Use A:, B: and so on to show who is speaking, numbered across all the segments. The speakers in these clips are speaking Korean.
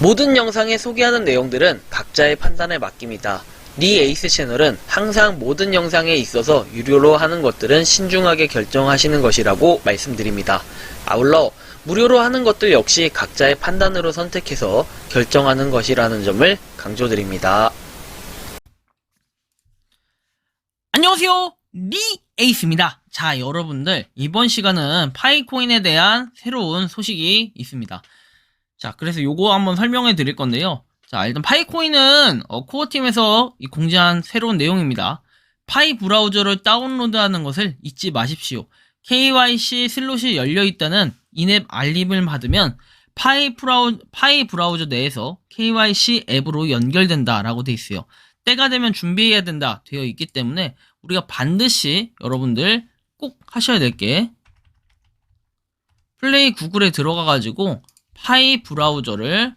A: 모든 영상에 소개하는 내용들은 각자의 판단에 맡깁니다. 니 에이스 채널은 항상 모든 영상에 있어서 유료로 하는 것들은 신중하게 결정하시는 것이라고 말씀드립니다. 아울러 무료로 하는 것들 역시 각자의 판단으로 선택해서 결정하는 것이라는 점을 강조드립니다.
B: 안녕하세요, 니 에이스입니다. 자, 여러분들 이번 시간은 파이코인에 대한 새로운 소식이 있습니다. 자, 그래서 요거 한번 설명해 드릴 건데요. 자, 일단 파이코인은 코어팀에서 공지한 새로운 내용입니다. 파이 브라우저를 다운로드하는 것을 잊지 마십시오. KYC 슬롯이 열려있다는 인앱 알림을 받으면 파이 브라우저 내에서 KYC 앱으로 연결된다라고 되어 있어요. 때가 되면 준비해야 된다 되어 있기 때문에 우리가 반드시 여러분들 꼭 하셔야 될 게 플레이 구글에 들어가가지고 파이 브라우저를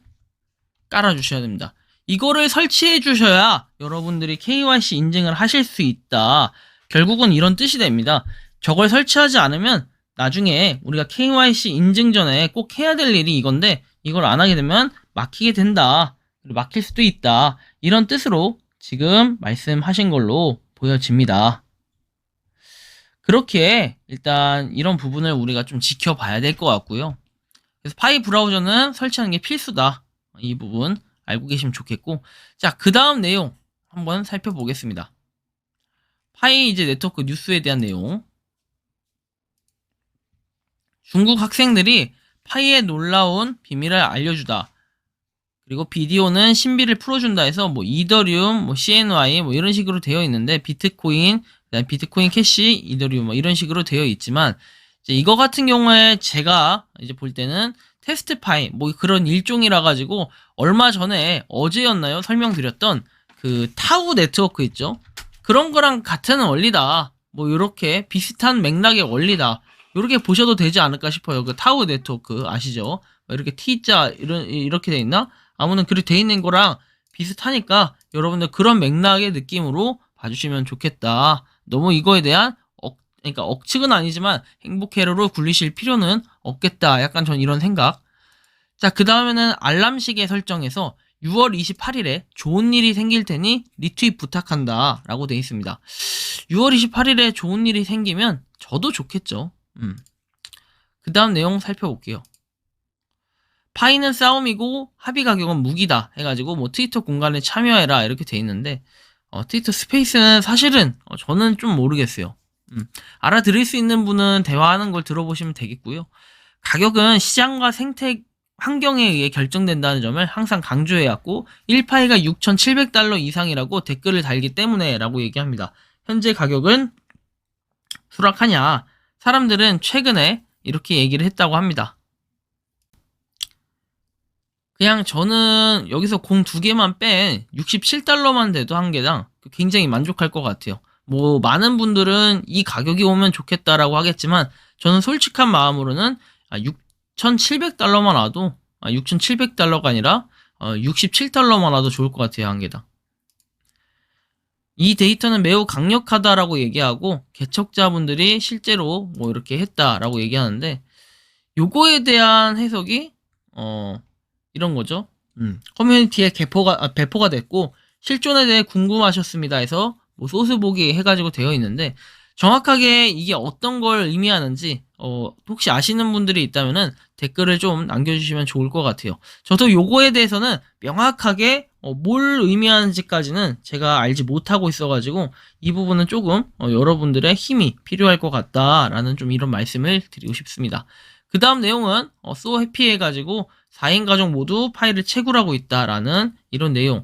B: 깔아주셔야 됩니다. 이거를 설치해 주셔야 여러분들이 KYC 인증을 하실 수 있다. 결국은 이런 뜻이 됩니다. 저걸 설치하지 않으면 나중에 우리가 KYC 인증 전에 꼭 해야 될 일이 이건데 이걸 안 하게 되면 막히게 된다. 막힐 수도 있다. 이런 뜻으로 지금 말씀하신 걸로 보여집니다. 그렇게 일단 이런 부분을 우리가 좀 지켜봐야 될 것 같고요. 그래서 파이 브라우저는 설치하는 게 필수다. 이 부분 알고 계시면 좋겠고, 자, 그 다음 내용 한번 살펴보겠습니다. 파이 이제 네트워크 뉴스에 대한 내용. 중국 학생들이 파이의 놀라운 비밀을 알려주다. 그리고 비디오는 신비를 풀어준다 해서 이더리움, CNY 이런 식으로 되어 있는데 비트코인, 비트코인 캐시, 이더리움 이런 식으로 되어 있지만 이제 이거 같은 경우에 제가 이제 볼 때는 테스트 파이 그런 일종이라 가지고 얼마 전에 어제였나요? 설명드렸던 그 타우 네트워크 있죠? 그런 거랑 같은 원리다. 요렇게 비슷한 맥락의 원리다. 요렇게 보셔도 되지 않을까 싶어요. 그 타우 네트워크 아시죠? 이렇게 T자 이렇게 돼 있나? 아무튼 그렇게 돼 있는 거랑 비슷하니까 여러분들 그런 맥락의 느낌으로 봐주시면 좋겠다. 너무 이거에 대한 그러니까 억측은 아니지만 행복회로로 굴리실 필요는 없겠다. 약간 전 이런 생각. 자, 그 다음에는 알람시계 설정에서 6월 28일에 좋은 일이 생길 테니 리트윗 부탁한다 라고 되어 있습니다. 6월 28일에 좋은 일이 생기면 저도 좋겠죠. 그 다음 내용 살펴볼게요. 파이는 싸움이고 합의 가격은 무기다 해가지고 트위터 공간에 참여해라 이렇게 돼 있는데 트위터 스페이스는 사실은 저는 좀 모르겠어요. 알아들을 수 있는 분은 대화하는 걸 들어보시면 되겠고요. 가격은 시장과 생태 환경에 의해 결정된다는 점을 항상 강조해왔고 1파이가 6,700달러 이상이라고 댓글을 달기 때문에 라고 얘기합니다. 현재 가격은 수락하냐? 사람들은 최근에 이렇게 얘기를 했다고 합니다. 그냥 저는 여기서 공 2개만 뺀 67달러만 돼도 한 개당 굉장히 만족할 것 같아요. 많은 분들은 이 가격이 오면 좋겠다라고 하겠지만 저는 솔직한 마음으로는 6,700달러만 와도 6,700달러가 아니라 67달러만 와도 좋을 것 같아요. 한 개당. 이 데이터는 매우 강력하다라고 얘기하고 개척자분들이 실제로 이렇게 했다라고 얘기하는데 요거에 대한 해석이 이런 거죠. 커뮤니티에 배포가 됐고 실존에 대해 궁금하셨습니다 해서 소스 보기 해가지고 되어 있는데 정확하게 이게 어떤 걸 의미하는지 혹시 아시는 분들이 있다면은 댓글을 좀 남겨주시면 좋을 것 같아요. 저도 요거에 대해서는 명확하게 뭘 의미하는지까지는 제가 알지 못하고 있어가지고 이 부분은 조금 여러분들의 힘이 필요할 것 같다라는 좀 이런 말씀을 드리고 싶습니다. 그 다음 내용은 so happy 해가지고 4인 가족 모두 파일을 채굴하고 있다라는 이런 내용.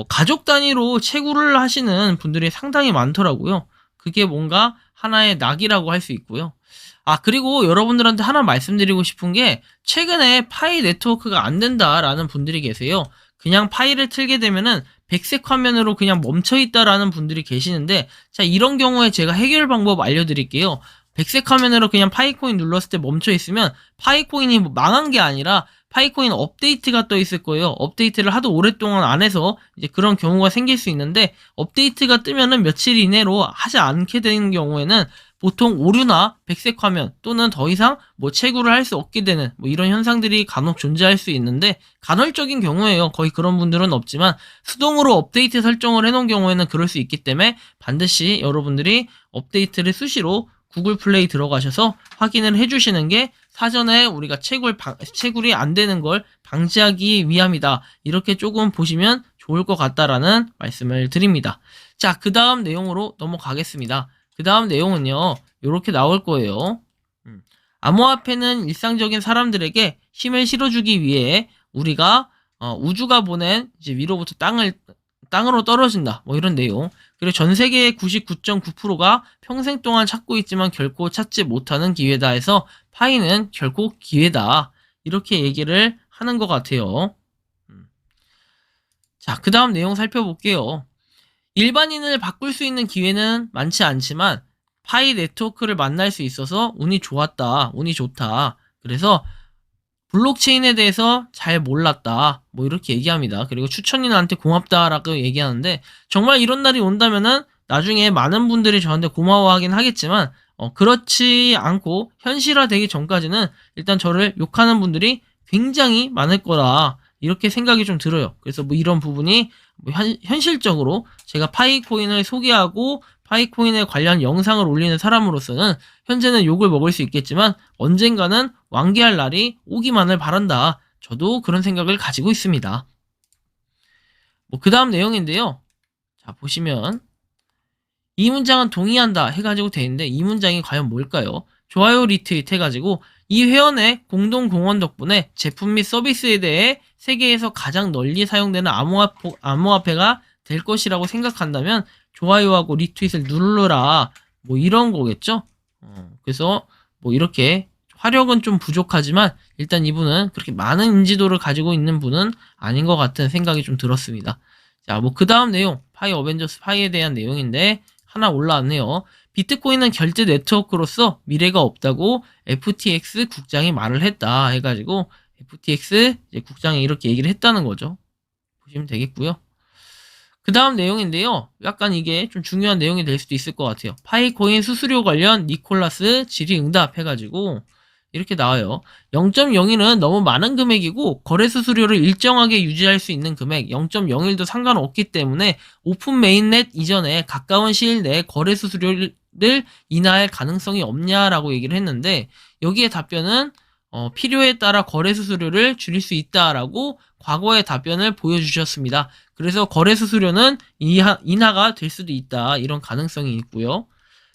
B: 가족 단위로 채굴을 하시는 분들이 상당히 많더라고요. 그게 뭔가 하나의 낙이라고 할 수 있고요. 그리고 여러분들한테 하나 말씀드리고 싶은 게 최근에 파이 네트워크가 안 된다라는 분들이 계세요. 그냥 파이를 틀게 되면은 백색 화면으로 그냥 멈춰 있다라는 분들이 계시는데 자, 이런 경우에 제가 해결 방법 알려드릴게요. 백색 화면으로 그냥 파이코인 눌렀을 때 멈춰 있으면 파이코인이 망한 게 아니라 파이코인 업데이트가 떠 있을 거예요. 업데이트를 하도 오랫동안 안 해서 이제 그런 경우가 생길 수 있는데 업데이트가 뜨면은 며칠 이내로 하지 않게 되는 경우에는 보통 오류나 백색 화면 또는 더 이상 채굴을 할 수 없게 되는 이런 현상들이 간혹 존재할 수 있는데, 간헐적인 경우에요. 거의 그런 분들은 없지만 수동으로 업데이트 설정을 해놓은 경우에는 그럴 수 있기 때문에 반드시 여러분들이 업데이트를 수시로 구글 플레이 들어가셔서 확인을 해주시는 게 사전에 우리가 채굴이 안 되는 걸 방지하기 위함이다. 이렇게 조금 보시면 좋을 것 같다라는 말씀을 드립니다. 자, 그 다음 내용으로 넘어가겠습니다. 그 다음 내용은요, 이렇게 나올 거예요. 암호화폐는 일상적인 사람들에게 힘을 실어주기 위해 우리가 우주가 보낸 이제 위로부터 땅으로 떨어진다. 이런 내용. 그리고 전 세계의 99.9%가 평생 동안 찾고 있지만 결코 찾지 못하는 기회다 해서 파이는 결코 기회다. 이렇게 얘기를 하는 것 같아요. 자, 그 다음 내용 살펴볼게요. 일반인을 바꿀 수 있는 기회는 많지 않지만 파이 네트워크를 만날 수 있어서 운이 좋았다. 운이 좋다. 그래서 블록체인에 대해서 잘 몰랐다. 이렇게 얘기합니다. 그리고 추천이 나한테 고맙다라고 얘기하는데, 정말 이런 날이 온다면은 나중에 많은 분들이 저한테 고마워하긴 하겠지만 그렇지 않고 현실화되기 전까지는 일단 저를 욕하는 분들이 굉장히 많을 거라 이렇게 생각이 좀 들어요. 그래서 이런 부분이 현실적으로 제가 파이코인을 소개하고 파이코인에 관련 영상을 올리는 사람으로서는 현재는 욕을 먹을 수 있겠지만 언젠가는 완쾌할 날이 오기만을 바란다. 저도 그런 생각을 가지고 있습니다. 그 다음 내용인데요. 자, 보시면 이 문장은 동의한다 해가지고 돼 있는데 이 문장이 과연 뭘까요? 좋아요 리트윗 해가지고 이 회원의 공동 공헌 덕분에 제품 및 서비스에 대해 세계에서 가장 널리 사용되는 암호화폐가 될 것이라고 생각한다면 좋아요하고 리트윗을 누르라. 이런 거겠죠? 그래서 이렇게 화력은 좀 부족하지만 일단 이분은 그렇게 많은 인지도를 가지고 있는 분은 아닌 것 같은 생각이 좀 들었습니다. 자, 그 다음 내용, 파이 어벤져스 파이에 대한 내용인데 하나 올라왔네요. 비트코인은 결제 네트워크로서 미래가 없다고 FTX 국장이 말을 했다 해가지고 FTX 국장이 이렇게 얘기를 했다는 거죠. 보시면 되겠고요. 그 다음 내용인데요. 약간 이게 좀 중요한 내용이 될 수도 있을 것 같아요. 파이코인 수수료 관련 니콜라스 질의응답 해가지고 이렇게 나와요. 0.01은 너무 많은 금액이고 거래 수수료를 일정하게 유지할 수 있는 금액 0.01도 상관없기 때문에 오픈 메인넷 이전에 가까운 시일 내에 거래 수수료를 인하할 가능성이 없냐라고 얘기를 했는데 여기에 답변은 필요에 따라 거래 수수료를 줄일 수 있다라고 과거의 답변을 보여주셨습니다. 그래서 거래 수수료는 인하가 될 수도 있다. 이런 가능성이 있고요.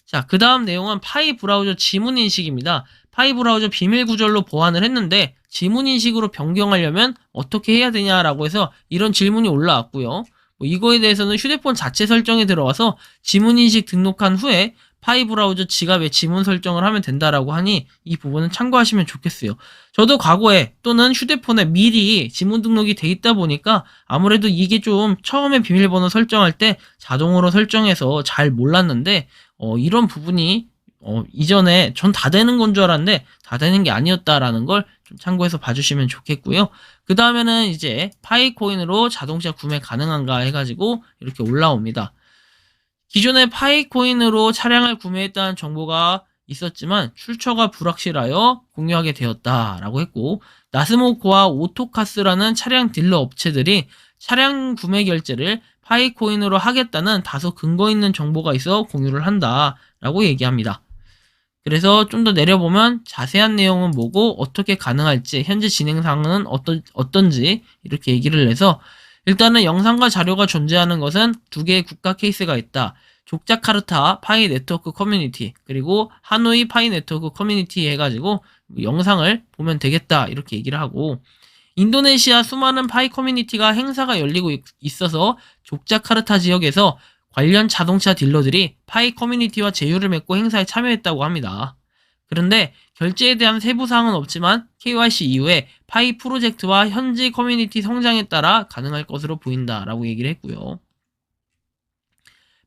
B: 자, 그 다음 내용은 파이 브라우저 지문 인식입니다. 파이 브라우저 비밀 구절로 보완을 했는데 지문 인식으로 변경하려면 어떻게 해야 되냐라고 해서 이런 질문이 올라왔고요. 이거에 대해서는 휴대폰 자체 설정에 들어가서 지문 인식 등록한 후에 파이 브라우저 지갑에 지문 설정을 하면 된다라고 하니 이 부분은 참고하시면 좋겠어요. 저도 과거에 또는 휴대폰에 미리 지문 등록이 돼 있다 보니까 아무래도 이게 좀 처음에 비밀번호 설정할 때 자동으로 설정해서 잘 몰랐는데 이런 부분이 이전에 전 다 되는 건 줄 알았는데 다 되는 게 아니었다라는 걸 좀 참고해서 봐주시면 좋겠고요. 그 다음에는 이제 파이코인으로 자동차 구매 가능한가 해가지고 이렇게 올라옵니다. 기존에 파이코인으로 차량을 구매했다는 정보가 있었지만 출처가 불확실하여 공유하게 되었다라고 했고, 나스모코와 오토카스라는 차량 딜러 업체들이 차량 구매 결제를 파이코인으로 하겠다는 다소 근거 있는 정보가 있어 공유를 한다라고 얘기합니다. 그래서 좀 더 내려보면 자세한 내용은 뭐고 어떻게 가능할지 현재 진행 상황은 어떤지 이렇게 얘기를 해서 일단은 영상과 자료가 존재하는 것은 두 개의 국가 케이스가 있다. 족자카르타 파이 네트워크 커뮤니티 그리고 하노이 파이 네트워크 커뮤니티 해가지고 영상을 보면 되겠다 이렇게 얘기를 하고, 인도네시아 수많은 파이 커뮤니티가 행사가 열리고 있어서 족자카르타 지역에서 관련 자동차 딜러들이 파이 커뮤니티와 제휴를 맺고 행사에 참여했다고 합니다. 그런데 결제에 대한 세부사항은 없지만 KYC 이후에 파이 프로젝트와 현지 커뮤니티 성장에 따라 가능할 것으로 보인다라고 얘기를 했고요.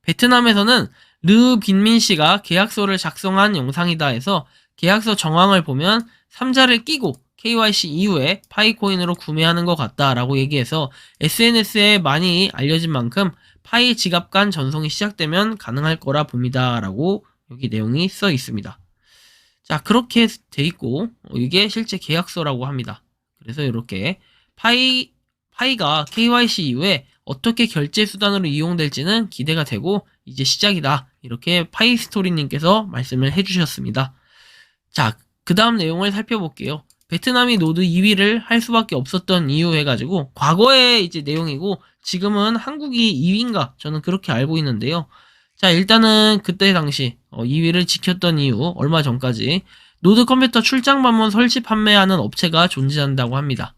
B: 베트남에서는 르 빈민 씨가 계약서를 작성한 영상이다 해서 계약서 정황을 보면 3자를 끼고 KYC 이후에 파이코인으로 구매하는 것 같다라고 얘기해서 SNS에 많이 알려진 만큼 파이 지갑 간 전송이 시작되면 가능할 거라 봅니다 라고 여기 내용이 써 있습니다. 자, 그렇게 돼 있고 이게 실제 계약서라고 합니다. 그래서 이렇게 파이가 KYC 이후에 어떻게 결제 수단으로 이용될지는 기대가 되고 이제 시작이다. 이렇게 파이스토리님께서 말씀을 해주셨습니다. 자, 그 다음 내용을 살펴볼게요. 베트남이 노드 2위를 할 수밖에 없었던 이유 해가지고 과거의 이제 내용이고 지금은 한국이 2위인가 저는 그렇게 알고 있는데요. 자, 일단은 그때 당시 2위를 지켰던 이유 얼마 전까지 노드 컴퓨터 출장 방문 설치 판매하는 업체가 존재한다고 합니다.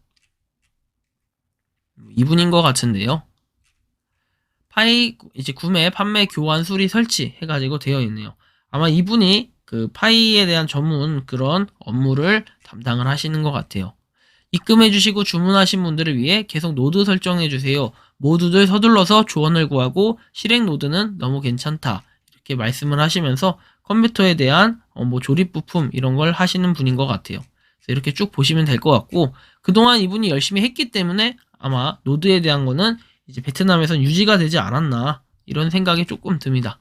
B: 이분인 것 같은데요. 파이 이제 구매, 판매, 교환, 수리, 설치 해가지고 되어 있네요. 아마 이분이 그 파이에 대한 전문 그런 업무를 담당을 하시는 것 같아요. 입금해주시고 주문하신 분들을 위해 계속 노드 설정해주세요. 모두들 서둘러서 조언을 구하고 실행 노드는 너무 괜찮다. 이렇게 말씀을 하시면서 컴퓨터에 대한 뭐 조립 부품 이런 걸 하시는 분인 것 같아요. 그래서 이렇게 쭉 보시면 될 것 같고 그동안 이분이 열심히 했기 때문에 아마 노드에 대한 거는 이제 베트남에선 유지가 되지 않았나 이런 생각이 조금 듭니다.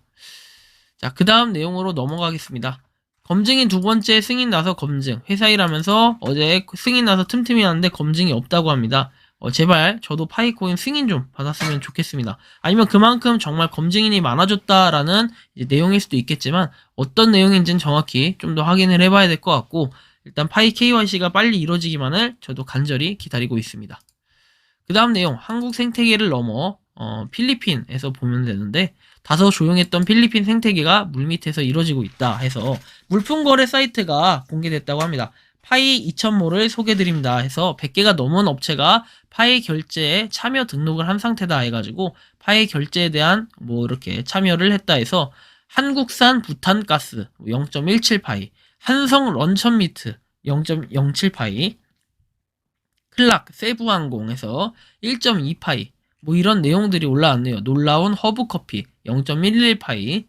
B: 자, 그 다음 내용으로 넘어가겠습니다. 검증이 두 번째 승인 나서 검증. 회사 일하면서 어제 승인 나서 틈틈이 하는데 검증이 없다고 합니다. 제발 저도 파이코인 승인 좀 받았으면 좋겠습니다. 아니면 그만큼 정말 검증인이 많아졌다라는 이제 내용일 수도 있겠지만 어떤 내용인지는 정확히 좀 더 확인을 해봐야 될 것 같고 일단 파이 KYC가 빨리 이루어지기만을 저도 간절히 기다리고 있습니다. 그 다음 내용, 한국 생태계를 넘어 필리핀에서 보면 되는데 다소 조용했던 필리핀 생태계가 물밑에서 이루어지고 있다 해서 물품거래 사이트가 공개됐다고 합니다. 파이 2000모를 소개드립니다 해서 100개가 넘은 업체가 파이 결제에 참여 등록을 한 상태다 해가지고 파이 결제에 대한 뭐 이렇게 참여를 했다 해서 한국산 부탄가스 0.17파이, 한성 런천미트 0.07파이, 클락 세부항공에서 1.2파이 뭐 이런 내용들이 올라왔네요. 놀라운 허브커피 0.11파이,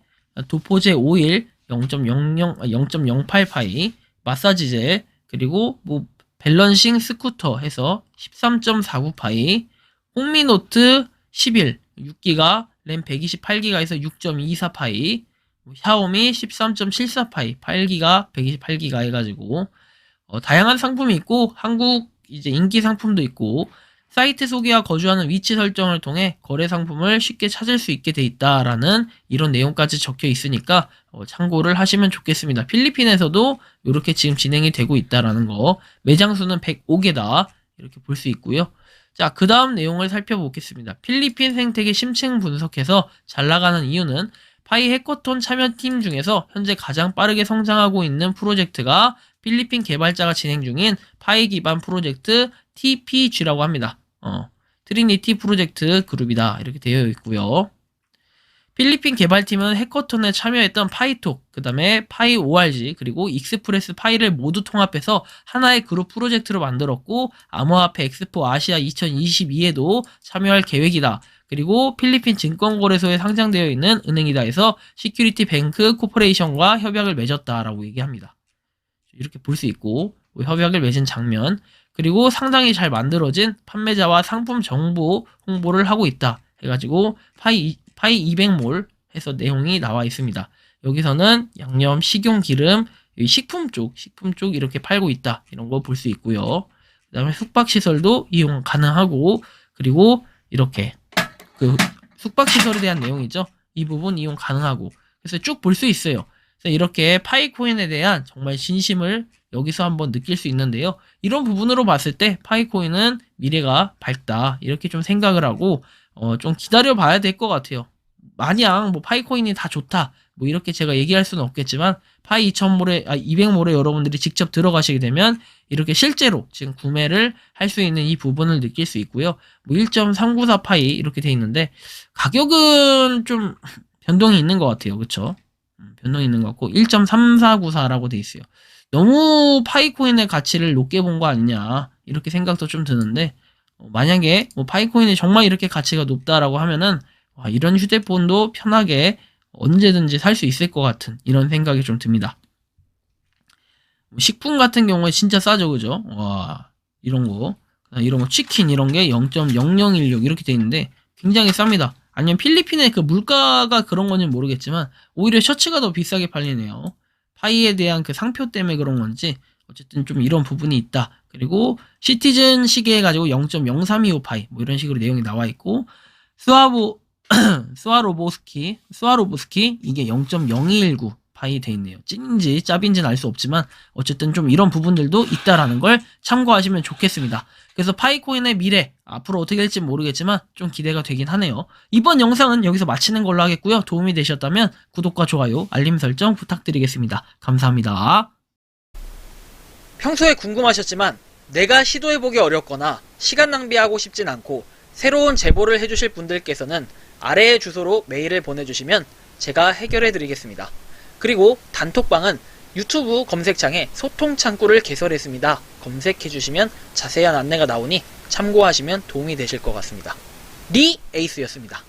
B: 도포제 오일 0.08파이, 마사지젤 그리고 뭐 밸런싱 스쿠터 해서 13.49파이, 홍미노트 11 6기가 램 128기가에서 6.24파이, 샤오미 13.74파이 8기가 128기가 해가지고 다양한 상품이 있고 한국 이제 인기 상품도 있고 사이트 소개와 거주하는 위치 설정을 통해 거래 상품을 쉽게 찾을 수 있게 돼 있다라는 이런 내용까지 적혀 있으니까 참고를 하시면 좋겠습니다. 필리핀에서도 이렇게 지금 진행이 되고 있다라는 거, 매장 수는 105개다 이렇게 볼 수 있고요. 자, 그 다음 내용을 살펴보겠습니다. 필리핀 생태계 심층 분석해서 잘 나가는 이유는 파이 해커톤 참여팀 중에서 현재 가장 빠르게 성장하고 있는 프로젝트가 필리핀 개발자가 진행 중인 파이 기반 프로젝트 TPG라고 합니다. 트리니티 프로젝트 그룹이다. 이렇게 되어 있고요. 필리핀 개발팀은 해커톤에 참여했던 파이톡, 그 다음에 파이 ORG, 그리고 익스프레스 파이를 모두 통합해서 하나의 그룹 프로젝트로 만들었고 암호화폐 엑스포 아시아 2022에도 참여할 계획이다. 그리고 필리핀 증권거래소에 상장되어 있는 은행이다 해서 시큐리티 뱅크 코퍼레이션과 협약을 맺었다라고 얘기합니다. 이렇게 볼 수 있고 협약을 맺은 장면, 그리고 상당히 잘 만들어진 판매자와 상품 정보 홍보를 하고 있다 해가지고 파이 200몰 해서 내용이 나와 있습니다. 여기서는 양념, 식용, 기름, 식품 쪽 이렇게 팔고 있다 이런 거 볼 수 있고요. 그 다음에 숙박시설도 이용 가능하고 그리고 이렇게 그 숙박시설에 대한 내용이죠. 이 부분 이용 가능하고 그래서 쭉 볼 수 있어요. 그래서 이렇게 파이코인에 대한 정말 진심을 여기서 한번 느낄 수 있는데요. 이런 부분으로 봤을 때 파이코인은 미래가 밝다 이렇게 좀 생각을 하고 좀 기다려 봐야 될 것 같아요. 마냥 뭐 파이코인이 다 좋다 뭐 이렇게 제가 얘기할 수는 없겠지만 파이 200몰에 여러분들이 직접 들어가시게 되면 이렇게 실제로 지금 구매를 할 수 있는 이 부분을 느낄 수 있고요. 뭐 1.394 파이 이렇게 돼 있는데 가격은 좀 변동이 있는 것 같아요. 그쵸? 변동이 있는 것 같고 1.3494라고 돼 있어요. 너무 파이코인의 가치를 높게 본 거 아니냐 이렇게 생각도 좀 드는데 만약에 뭐 파이코인이 정말 이렇게 가치가 높다라고 하면은 이런 휴대폰도 편하게 언제든지 살 수 있을 것 같은 이런 생각이 좀 듭니다. 식품 같은 경우에 진짜 싸죠, 그죠? 와, 이런 거 치킨 이런 게 0.0016 이렇게 돼 있는데 굉장히 쌉니다. 아니면 필리핀의 그 물가가 그런 건지는 모르겠지만 오히려 셔츠가 더 비싸게 팔리네요. 파이에 대한 그 상표 때문에 그런 건지 어쨌든 좀 이런 부분이 있다. 그리고 시티즌 시계 가지고 0.0325 파이 뭐 이런 식으로 내용이 나와 있고 스와로보스키 이게 0.0219 파이 돼 있네요. 찐인지 짭인지는 알 수 없지만 어쨌든 좀 이런 부분들도 있다라는 걸 참고하시면 좋겠습니다. 그래서 파이코인의 미래 앞으로 어떻게 될지 모르겠지만 좀 기대가 되긴 하네요. 이번 영상은 여기서 마치는 걸로 하겠고요. 도움이 되셨다면 구독과 좋아요, 알림 설정 부탁드리겠습니다. 감사합니다.
A: 평소에 궁금하셨지만 내가 시도해보기 어렵거나 시간 낭비하고 싶진 않고 새로운 제보를 해주실 분들께서는 아래의 주소로 메일을 보내주시면 제가 해결해드리겠습니다. 그리고 단톡방은 유튜브 검색창에 소통 창구를 개설했습니다. 검색해주시면 자세한 안내가 나오니 참고하시면 도움이 되실 것 같습니다. 리 에이스였습니다.